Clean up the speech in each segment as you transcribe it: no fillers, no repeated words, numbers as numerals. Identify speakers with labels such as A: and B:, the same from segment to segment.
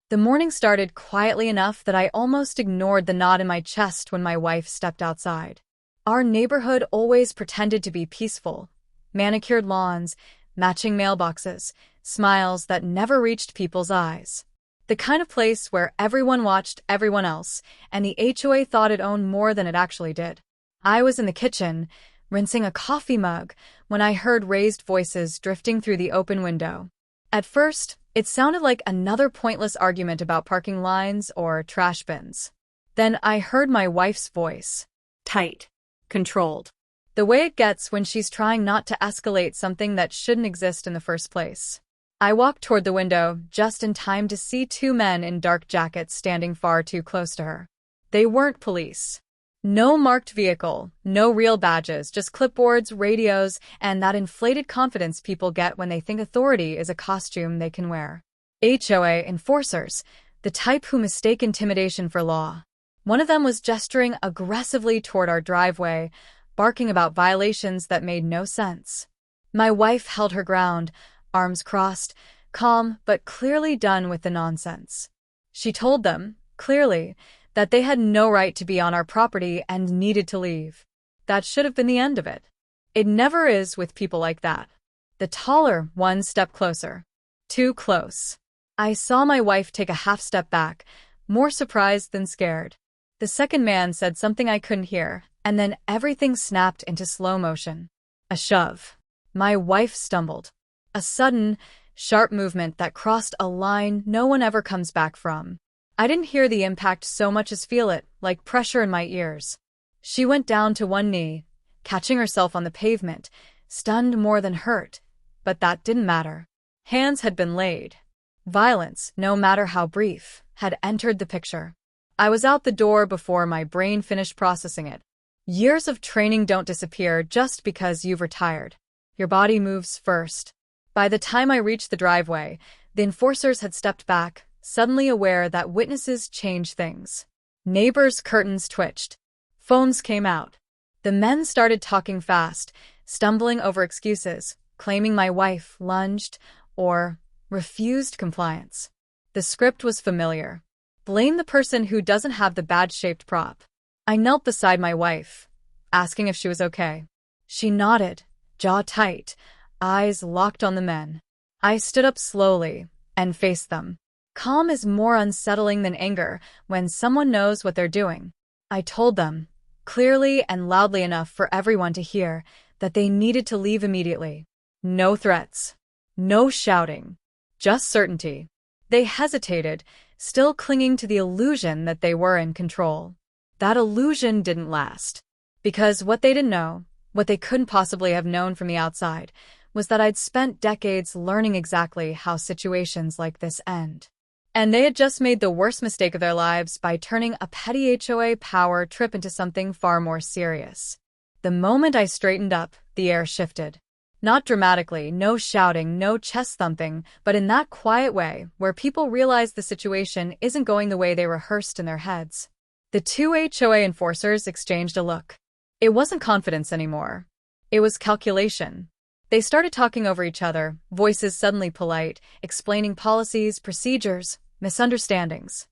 A: The morning started quietly enough that I almost ignored the knot in my chest when my wife stepped outside. Our neighborhood always pretended to be peaceful. Manicured lawns, matching mailboxes, smiles that never reached people's eyes. The kind of place where everyone watched everyone else, and the HOA thought it owned more than it actually did. I was in the kitchen, rinsing a coffee mug, when I heard raised voices drifting through the open window. At first, it sounded like another pointless argument about parking lines or trash bins. Then I heard my wife's voice. Tight. Controlled. The way it gets when she's trying not to escalate something that shouldn't exist in the first place. I walked toward the window just in time to see two men in dark jackets standing far too close to her. They weren't police. No marked vehicle, no real badges, just clipboards, radios, and that inflated confidence people get when they think authority is a costume they can wear. HOA enforcers, the type who mistake intimidation for law. One of them was gesturing aggressively toward our driveway, barking about violations that made no sense. My wife held her ground, arms crossed, calm but clearly done with the nonsense. She told them, clearly, that they had no right to be on our property and needed to leave. That should have been the end of it. It never is with people like that. The taller one stepped closer. Too close. I saw my wife take a half step back, more surprised than scared. The second man said something I couldn't hear, and then everything snapped into slow motion. A shove. My wife stumbled. A sudden, sharp movement that crossed a line no one ever comes back from. I didn't hear the impact so much as feel it, like pressure in my ears. She went down to one knee, catching herself on the pavement, stunned more than hurt. But that didn't matter. Hands had been laid. Violence, no matter how brief, had entered the picture. I was out the door before my brain finished processing it. Years of training don't disappear just because you've retired. Your body moves first. By the time I reached the driveway, the enforcers had stepped back, suddenly aware that witnesses change things. Neighbors' curtains twitched. Phones came out. The men started talking fast, stumbling over excuses, claiming my wife lunged or refused compliance. The script was familiar. Blame the person who doesn't have the badge-shaped prop. I knelt beside my wife, asking if she was okay. She nodded, jaw tight, eyes locked on the men. I stood up slowly and faced them. Calm is more unsettling than anger when someone knows what they're doing. I told them, clearly and loudly enough for everyone to hear, that they needed to leave immediately. No threats. No shouting. Just certainty. They hesitated, still clinging to the illusion that they were in control. That illusion didn't last. Because what they didn't know, what they couldn't possibly have known from the outside, was that I'd spent decades learning exactly how situations like this end. And they had just made the worst mistake of their lives by turning a petty HOA power trip into something far more serious. The moment I straightened up, the air shifted. Not dramatically, no shouting, no chest thumping, but in that quiet way where people realize the situation isn't going the way they rehearsed in their heads. The two HOA enforcers exchanged a look. It wasn't confidence anymore. It was calculation. They started talking over each other, voices suddenly polite, explaining policies, procedures, misunderstandings.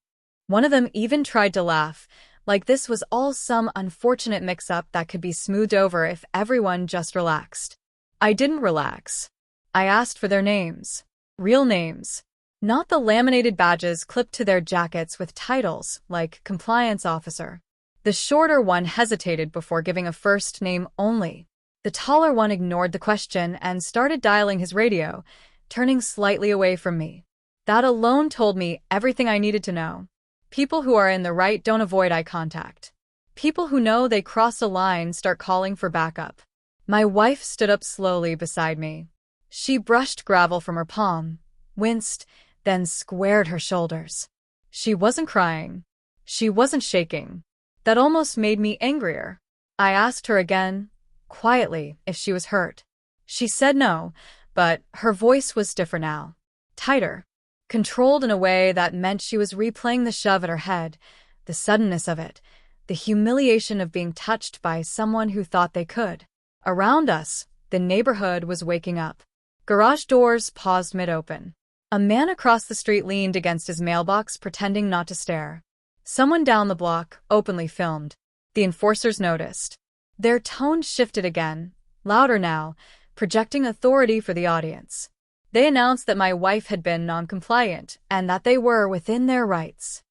A: One of them even tried to laugh, like this was all some unfortunate mix-up that could be smoothed over if everyone just relaxed. I didn't relax. I asked for their names. Real names. Not the laminated badges clipped to their jackets with titles, like compliance officer. The shorter one hesitated before giving a first name only. The taller one ignored the question and started dialing his radio, turning slightly away from me. That alone told me everything I needed to know. People who are in the right don't avoid eye contact. People who know they cross a line start calling for backup. My wife stood up slowly beside me. She brushed gravel from her palm, winced, then squared her shoulders. She wasn't crying. She wasn't shaking. That almost made me angrier. I asked her again, quietly, if she was hurt. She said no, but her voice was different now. Tighter. Controlled in a way that meant she was replaying the shove at her head, the suddenness of it, the humiliation of being touched by someone who thought they could. Around us, the neighborhood was waking up. Garage doors paused mid-open. A man across the street leaned against his mailbox, pretending not to stare. Someone down the block openly filmed. The enforcers noticed. Their tone shifted again, louder now, projecting authority for the audience. They announced that my wife had been non-compliant and that they were within their rights.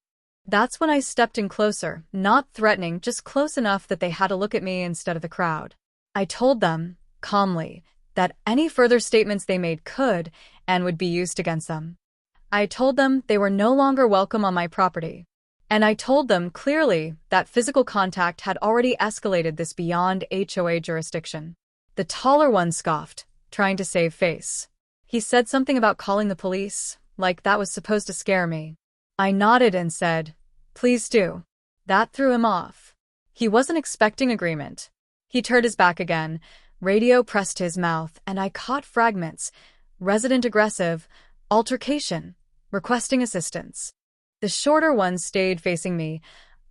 A: That's when I stepped in closer, not threatening, just close enough that they had to look at me instead of the crowd. I told them, calmly, that any further statements they made could and would be used against them. I told them they were no longer welcome on my property. And I told them clearly that physical contact had already escalated this beyond HOA jurisdiction. The taller one scoffed, trying to save face. He said something about calling the police, like that was supposed to scare me. I nodded and said, "Please do." That threw him off. He wasn't expecting agreement. He turned his back again, radio pressed to his mouth, and I caught fragments. Resident aggressive, altercation, requesting assistance. The shorter one stayed facing me,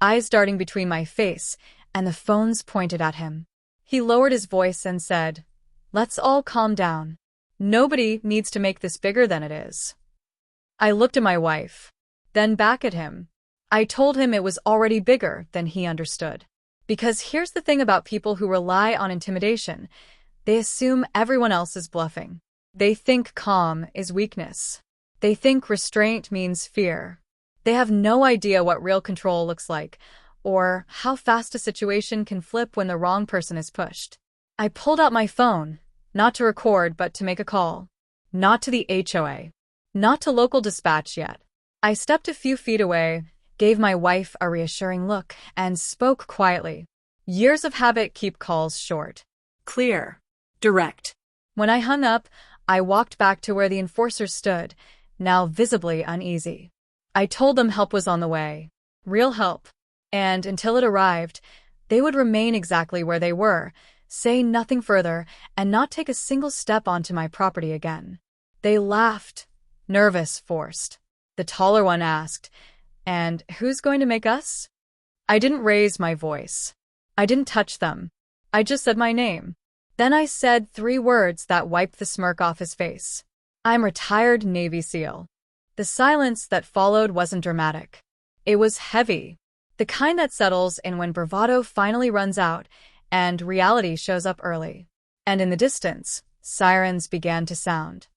A: eyes darting between my face, and the phones pointed at him. He lowered his voice and said, "Let's all calm down. Nobody needs to make this bigger than it is." I looked at my wife, then back at him. I told him it was already bigger than he understood. Because here's the thing about people who rely on intimidation. They assume everyone else is bluffing. They think calm is weakness. They think restraint means fear. They have no idea what real control looks like, or how fast a situation can flip when the wrong person is pushed. I pulled out my phone, not to record but to make a call. Not to the HOA. Not to local dispatch yet. I stepped a few feet away, gave my wife a reassuring look, and spoke quietly. Years of habit keep calls short. Clear. Direct. When I hung up, I walked back to where the enforcers stood, now visibly uneasy. I told them help was on the way. Real help. And until it arrived, they would remain exactly where they were, say nothing further, and not take a single step onto my property again. They laughed. Nervous, forced. The taller one asked, "And who's going to make us?" I didn't raise my voice. I didn't touch them. I just said my name. Then I said 3 words that wiped the smirk off his face. "I'm retired Navy SEAL." The silence that followed wasn't dramatic. It was heavy. The kind that settles in when bravado finally runs out and reality shows up early. And in the distance, sirens began to sound.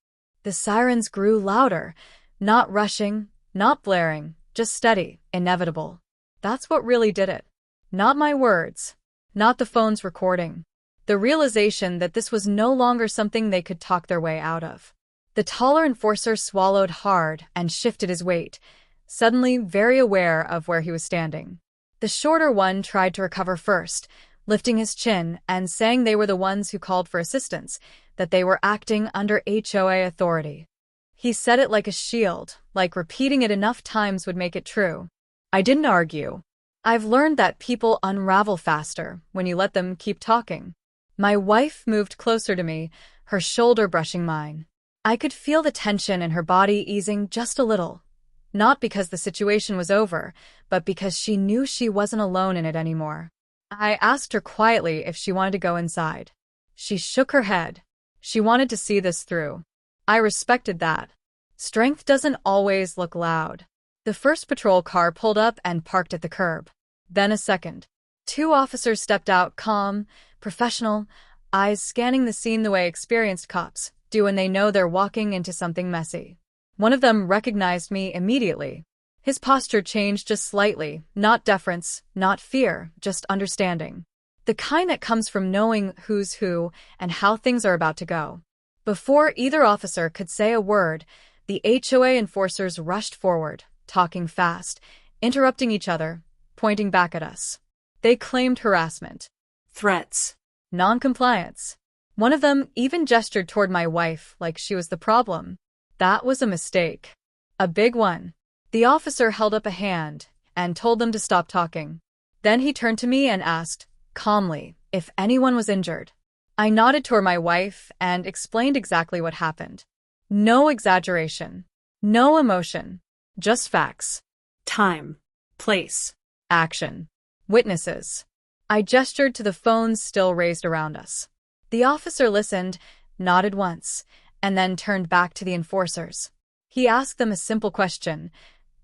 A: The sirens grew louder, not rushing, not blaring, just steady, inevitable. That's what really did it. Not my words, not the phone's recording. The realization that this was no longer something they could talk their way out of. The taller enforcer swallowed hard and shifted his weight, suddenly very aware of where he was standing. The shorter one tried to recover first, lifting his chin and saying they were the ones who called for assistance, that they were acting under HOA authority. He said it like a shield, like repeating it enough times would make it true. I didn't argue. I've learned that people unravel faster when you let them keep talking. My wife moved closer to me, her shoulder brushing mine. I could feel the tension in her body easing just a little. Not because the situation was over, but because she knew she wasn't alone in it anymore. I asked her quietly if she wanted to go inside. She shook her head. She wanted to see this through. I respected that. Strength doesn't always look loud. The first patrol car pulled up and parked at the curb. Then a second. 2 officers stepped out, calm, professional, eyes scanning the scene the way experienced cops do when they know they're walking into something messy. One of them recognized me immediately. His posture changed just slightly, not deference, not fear, just understanding. The kind that comes from knowing who's who and how things are about to go. Before either officer could say a word, the HOA enforcers rushed forward, talking fast, interrupting each other, pointing back at us. They claimed harassment, threats, non-compliance. One of them even gestured toward my wife like she was the problem. That was a mistake. A big one. The officer held up a hand and told them to stop talking. Then he turned to me and asked, calmly, if anyone was injured. I nodded toward my wife and explained exactly what happened. No exaggeration. No emotion. Just facts. Time. Place. Action. Witnesses. I gestured to the phones still raised around us. The officer listened, nodded once, and then turned back to the enforcers. He asked them a simple question.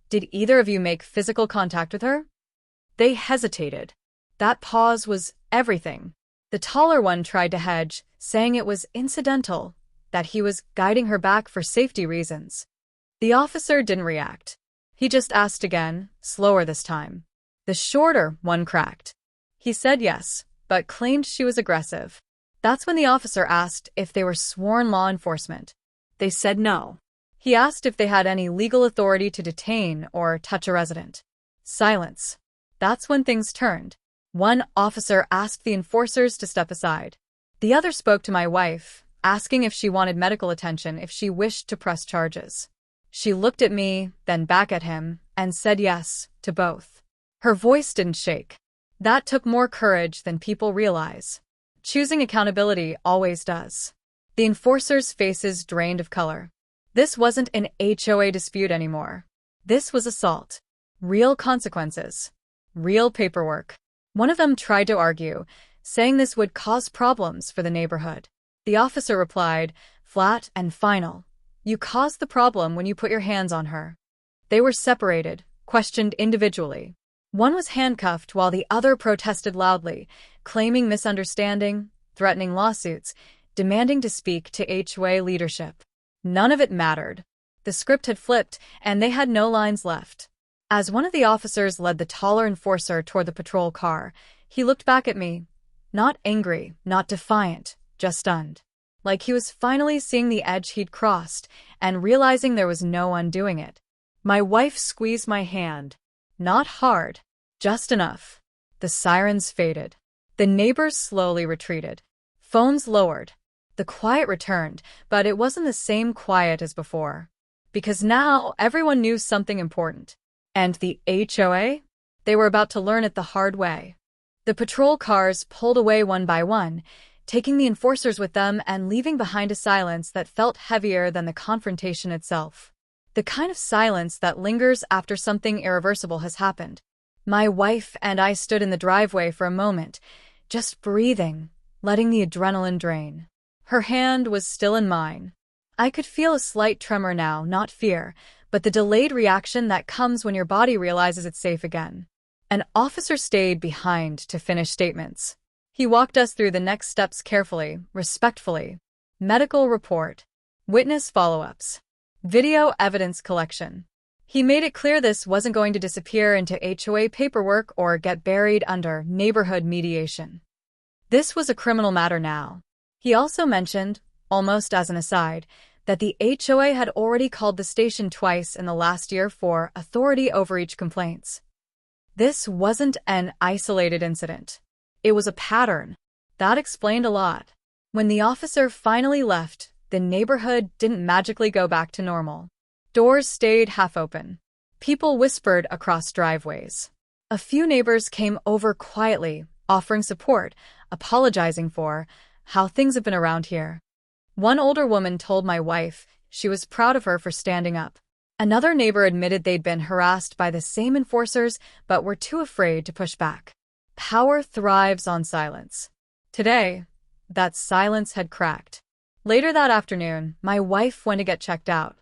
A: Did either of you make physical contact with her? They hesitated. That pause was everything. The taller one tried to hedge, saying it was incidental, that he was guiding her back for safety reasons. The officer didn't react. He just asked again, slower this time. The shorter one cracked. He said yes, but claimed she was aggressive. That's when the officer asked if they were sworn law enforcement. They said no. He asked if they had any legal authority to detain or touch a resident. Silence. That's when things turned. One officer asked the enforcers to step aside. The other spoke to my wife, asking if she wanted medical attention if she wished to press charges. She looked at me, then back at him, and said yes to both. Her voice didn't shake. That took more courage than people realize. Choosing accountability always does. The enforcers' faces drained of color. This wasn't an HOA dispute anymore. This was assault. Real consequences. Real paperwork. One of them tried to argue, saying this would cause problems for the neighborhood. The officer replied, flat and final. You caused the problem when you put your hands on her. They were separated, questioned individually. One was handcuffed while the other protested loudly, claiming misunderstanding, threatening lawsuits, demanding to speak to HOA leadership. None of it mattered. The script had flipped, and they had no lines left. As one of the officers led the taller enforcer toward the patrol car, he looked back at me. Not angry, not defiant, just stunned. Like he was finally seeing the edge he'd crossed and realizing there was no undoing it. My wife squeezed my hand. Not hard, just enough. The sirens faded. The neighbors slowly retreated. Phones lowered. The quiet returned, but it wasn't the same quiet as before. Because now everyone knew something important. And the HOA? They were about to learn it the hard way. The patrol cars pulled away one by one, taking the enforcers with them and leaving behind a silence that felt heavier than the confrontation itself. The kind of silence that lingers after something irreversible has happened. My wife and I stood in the driveway for a moment, just breathing, letting the adrenaline drain. Her hand was still in mine. I could feel a slight tremor now, not fear, but the delayed reaction that comes when your body realizes it's safe again. An officer stayed behind to finish statements. He walked us through the next steps carefully, respectfully. Medical report. Witness follow-ups. Video evidence collection. He made it clear this wasn't going to disappear into HOA paperwork or get buried under neighborhood mediation. This was a criminal matter now. He also mentioned, almost as an aside, that the HOA had already called the station twice in the last year for authority overreach complaints. This wasn't an isolated incident. It was a pattern. That explained a lot. When the officer finally left, the neighborhood didn't magically go back to normal. Doors stayed half open. People whispered across driveways. A few neighbors came over quietly, offering support, apologizing for how things have been around here. One older woman told my wife she was proud of her for standing up. Another neighbor admitted they'd been harassed by the same enforcers but were too afraid to push back. Power thrives on silence. Today, that silence had cracked. Later that afternoon, my wife went to get checked out.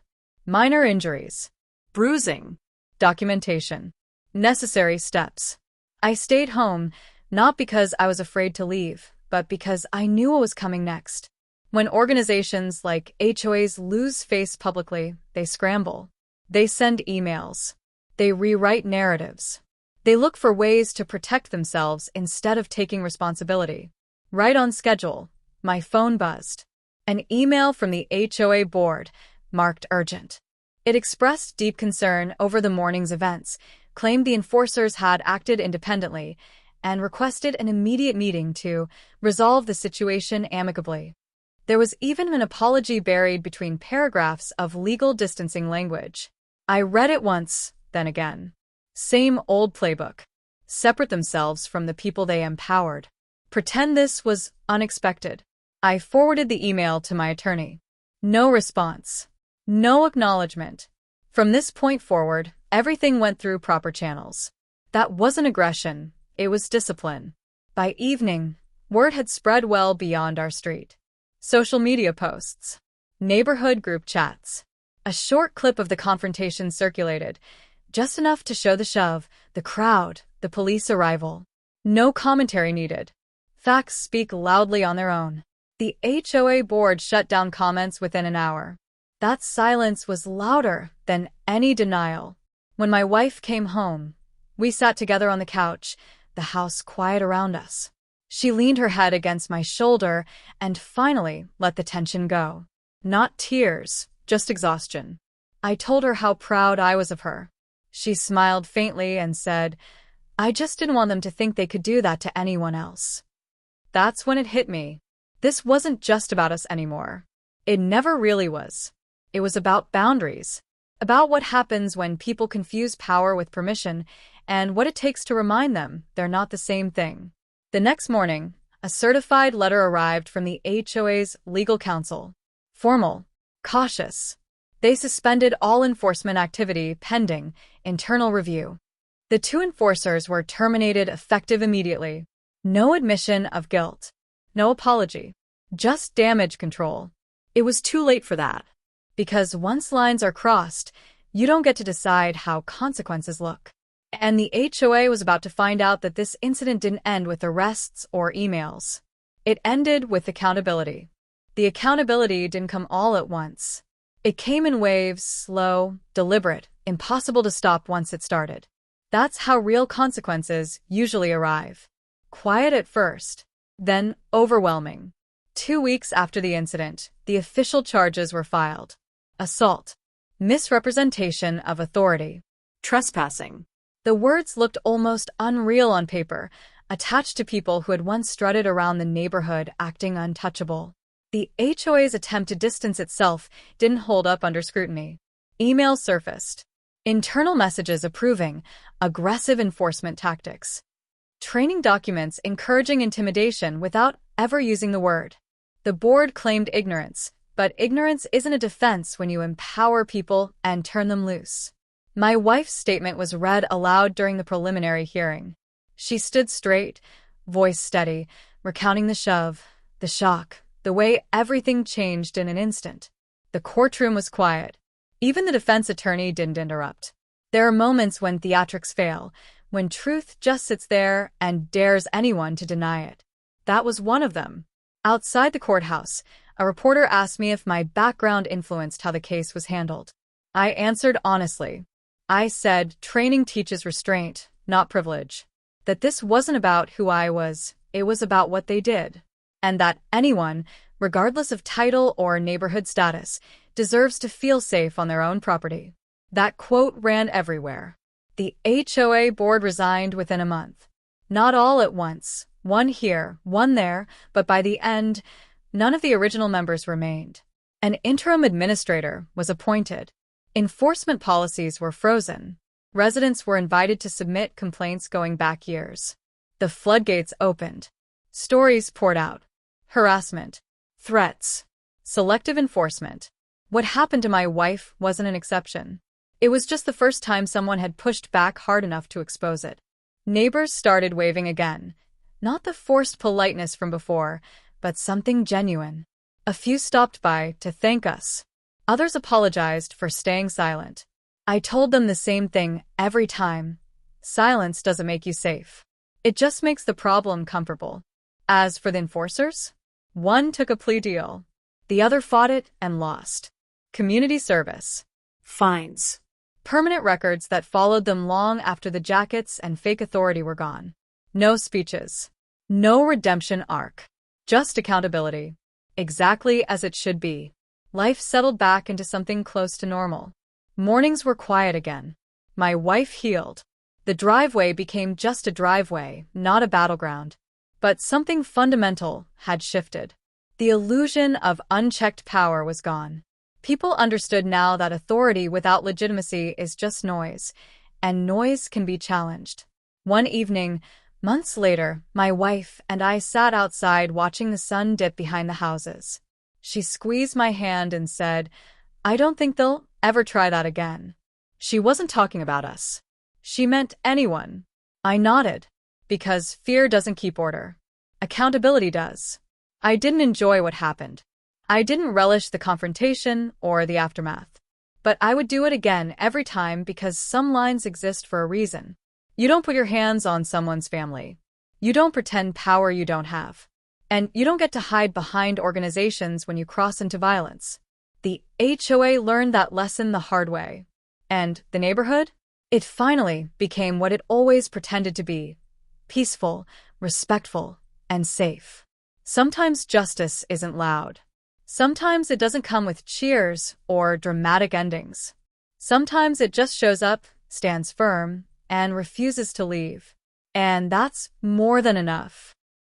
A: Minor injuries. Bruising. Documentation. Necessary steps. I stayed home, not because I was afraid to leave, but because I knew what was coming next. When organizations like HOAs lose face publicly, they scramble. They send emails. They rewrite narratives. They look for ways to protect themselves instead of taking responsibility. Right on schedule, my phone buzzed. An email from the HOA board, marked urgent. It expressed deep concern over the morning's events, claimed the enforcers had acted independently, and requested an immediate meeting to resolve the situation amicably. There was even an apology buried between paragraphs of legal distancing language. I read it once, then again. Same old playbook. Separate themselves from the people they empowered. Pretend this was unexpected. I forwarded the email to my attorney. No response. No acknowledgement. From this point forward, everything went through proper channels. That wasn't aggression, it was discipline. By evening, word had spread well beyond our street. Social media posts. Neighborhood group chats. A short clip of the confrontation circulated, just enough to show the shove, the crowd, the police arrival. No commentary needed. Facts speak loudly on their own. The HOA board shut down comments within an hour. That silence was louder than any denial. When my wife came home, we sat together on the couch, the house quiet around us. She leaned her head against my shoulder and finally let the tension go. Not tears, just exhaustion. I told her how proud I was of her. She smiled faintly and said, "I just didn't want them to think they could do that to anyone else." That's when it hit me. This wasn't just about us anymore. It never really was. It was about boundaries, about what happens when people confuse power with permission, and what it takes to remind them they're not the same thing. The next morning, a certified letter arrived from the HOA's legal counsel. Formal, cautious. They suspended all enforcement activity pending internal review. The two enforcers were terminated effective immediately. No admission of guilt. No apology. Just damage control. It was too late for that. Because once lines are crossed, you don't get to decide how consequences look. And the HOA was about to find out that this incident didn't end with arrests or emails. It ended with accountability. The accountability didn't come all at once. It came in waves, slow, deliberate, impossible to stop once it started. That's how real consequences usually arrive. Quiet at first, then overwhelming. 2 weeks after the incident, the official charges were filed. Assault, misrepresentation of authority, trespassing. The words looked almost unreal on paper, attached to people who had once strutted around the neighborhood acting untouchable. The HOA's attempt to distance itself didn't hold up under scrutiny. Emails surfaced. Internal messages approving aggressive enforcement tactics. Training documents encouraging intimidation without ever using the word. The board claimed ignorance, but ignorance isn't a defense when you empower people and turn them loose. My wife's statement was read aloud during the preliminary hearing. She stood straight, voice steady, recounting the shove, the shock, the way everything changed in an instant. The courtroom was quiet. Even the defense attorney didn't interrupt. There are moments when theatrics fail, when truth just sits there and dares anyone to deny it. That was one of them. Outside the courthouse, a reporter asked me if my background influenced how the case was handled. I answered honestly. I said training teaches restraint, not privilege. That this wasn't about who I was, it was about what they did. And that anyone, regardless of title or neighborhood status, deserves to feel safe on their own property. That quote ran everywhere. The HOA board resigned within a month. Not all at once, one here, one there, but by the end, none of the original members remained. An interim administrator was appointed. Enforcement policies were frozen. Residents were invited to submit complaints going back years. The floodgates opened. Stories poured out. Harassment. Threats. Selective enforcement. What happened to my wife wasn't an exception. It was just the first time someone had pushed back hard enough to expose it. Neighbors started waving again. Not the forced politeness from before, but something genuine. A few stopped by to thank us. Others apologized for staying silent. I told them the same thing every time. Silence doesn't make you safe. It just makes the problem comfortable. As for the enforcers, one took a plea deal. The other fought it and lost. Community service. Fines. Permanent records that followed them long after the jackets and fake authority were gone. No speeches. No redemption arc. Just accountability. Exactly as it should be. Life settled back into something close to normal. Mornings were quiet again. My wife healed. The driveway became just a driveway, not a battleground. But something fundamental had shifted. The illusion of unchecked power was gone. People understood now that authority without legitimacy is just noise, and noise can be challenged. One evening, months later, my wife and I sat outside watching the sun dip behind the houses. She squeezed my hand and said, "I don't think they'll ever try that again." She wasn't talking about us. She meant anyone. I nodded. Because fear doesn't keep order. Accountability does. I didn't enjoy what happened. I didn't relish the confrontation or the aftermath. But I would do it again every time because some lines exist for a reason. You don't put your hands on someone's family. You don't pretend power you don't have. And you don't get to hide behind organizations when you cross into violence. The HOA learned that lesson the hard way. And the neighborhood? It finally became what it always pretended to be: peaceful, respectful, and safe. Sometimes justice isn't loud. Sometimes it doesn't come with cheers or dramatic endings. Sometimes it just shows up, stands firm, and refuses to leave. And that's more than enough.